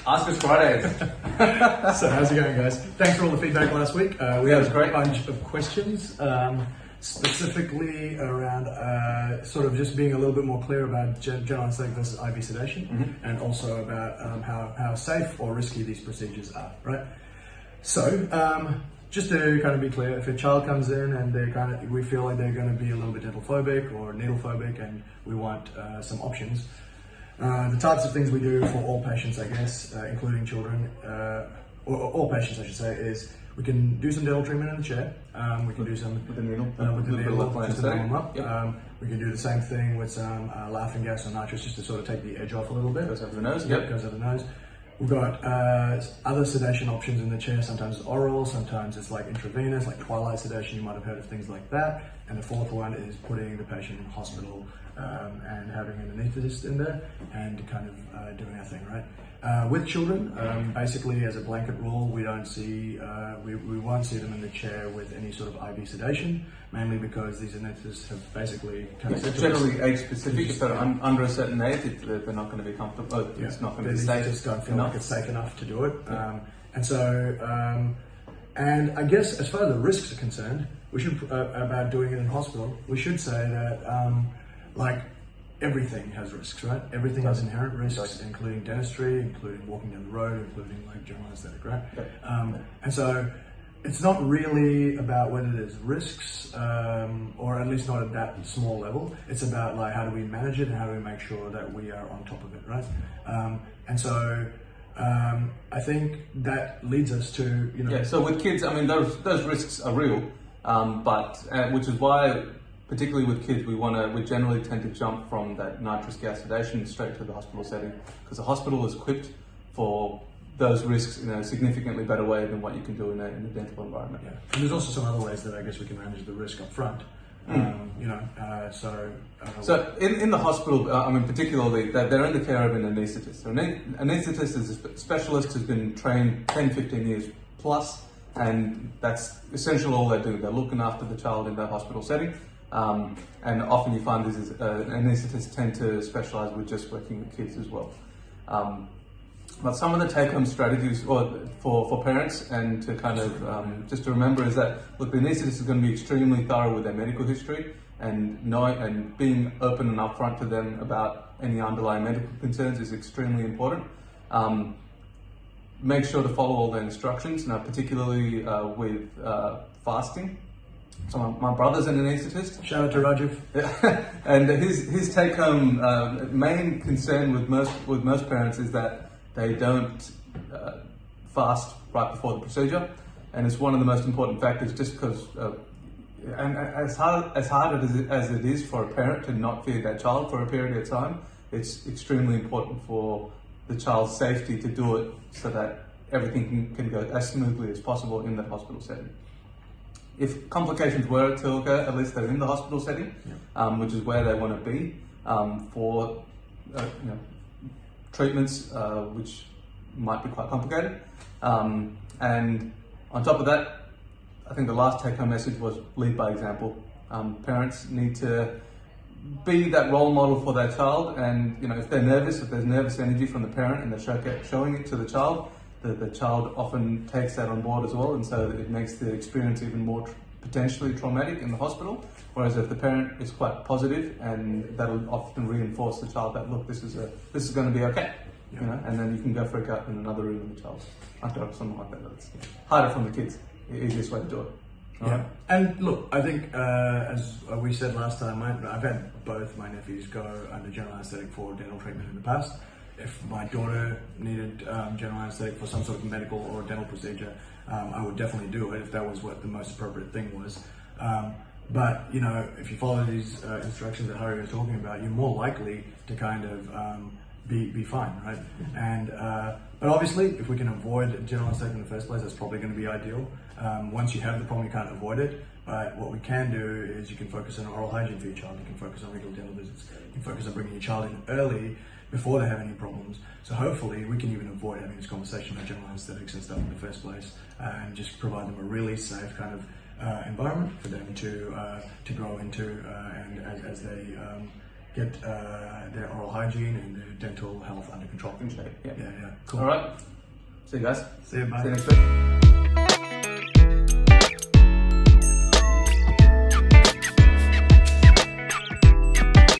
Ask us Fridays. So how's it going, guys? Thanks for all the feedback last week. We Yeah, had it was great. a bunch of questions, specifically around sort of just being a little bit more clear about general anesthetic versus IV sedation, and also about how safe or risky these procedures are, right? So, just to kind of be clear, if a child comes in and we feel like they're going to be a little bit dental phobic or needle phobic, and we want some options, the types of things we do for all patients, I guess, including children, or all patients, I should say, is we can do some dental treatment in the chair. We can do some With the needle. with the needle, just to warm them up. Yep. We can do the same thing with some laughing gas or nitrous, just to sort of take the edge off a little bit. Goes over the nose. Yep, goes over the nose. We've got other sedation options in the chair. Sometimes it's oral, sometimes it's like intravenous, like twilight sedation. You might have heard of things like that. And the fourth one is putting the patient in hospital and having an anaesthetist in there and kind of doing our thing, right? With children, basically as a blanket rule, we don't see, we won't see them in the chair with any sort of IV sedation, mainly because these anesthetists have basically kind of It's generally age specific. If they're under a certain age, they're not going to be comfortable. It's not going to be They safe. just don't feel enough. like it's safe enough to do it. And so, and I guess as far as the risks are concerned, we should, about doing it in hospital, we should say that, like, everything has risks, right? Everything has inherent risks, including dentistry, including walking down the road, including like general anesthetic, right? And so it's not really about whether there's risks, or at least not at that small level. It's about like how do we manage it and how do we make sure that we are on top of it, right? And so I think that leads us to, you know... Yeah, so with kids, I mean, those risks are real, but which is why, particularly with kids, we generally tend to jump from that nitrous gas sedation straight to the hospital setting, because the hospital is equipped for those risks in a significantly better way than what you can do in a dental environment. Yeah, and there's also some other ways that I guess we can manage the risk up front. You know, So in the hospital, I mean, particularly, they're in the care of an anaesthetist. So an anaesthetist is a specialist who's been trained 10, 15 years plus, and that's essentially all they do. They're looking after the child in that hospital setting. And often you find these anaesthetists tend to specialise with just working with kids as well. But some of the take-home strategies for parents and to kind of just to remember is that, look, the anaesthetist is going to be extremely thorough with their medical history and being open and upfront to them about any underlying medical concerns is extremely important. Make sure to follow all the instructions, now particularly with fasting. So my brother's an anaesthetist. shout out to Rajiv. And his take-home main concern with most parents is that they don't fast right before the procedure, and it's one of the most important factors. Just because, and as hard as it is for a parent to not feed their child for a period of time, it's extremely important for the child's safety to do it so that everything can go as smoothly as possible in the hospital setting. If complications were to occur, at least they're in the hospital setting, which is where they want to be for treatments, which might be quite complicated. And on top of that, I think the last take-home message was lead by example. Parents need to be that role model for their child, and if they're nervous, if there's nervous energy from the parent and they're showing it to the child often takes that on board as well, and so it makes the experience even more potentially traumatic in the hospital. Whereas if the parent is quite positive, and that'll often reinforce the child that, look, this is going to be okay, and then you can go freak out in another room with the child after something like that. That's harder from the kids. The easiest way to do it. Yeah, and look, I think as we said last time, I've had both my nephews go under general anaesthetic for dental treatment in the past. If my daughter needed general anaesthetic for some sort of medical or dental procedure, I would definitely do it if that was what the most appropriate thing was. But if you follow these instructions that Harry was talking about, you're more likely to kind of be fine, right? And but obviously, if we can avoid general anesthetic in the first place, that's probably going to be ideal. Once you have the problem, you can't avoid it. But what we can do is you can focus on oral hygiene for your child. You can focus on regular dental visits. You can focus on bringing your child in early before they have any problems. So hopefully we can even avoid having this conversation about general anesthetics and stuff in the first place, and just provide them a really safe kind of environment for them to grow into, and as they get their oral hygiene and their dental health under control. In shape, yeah. Yeah, cool. All right. See you guys. See you, bye. See you next week.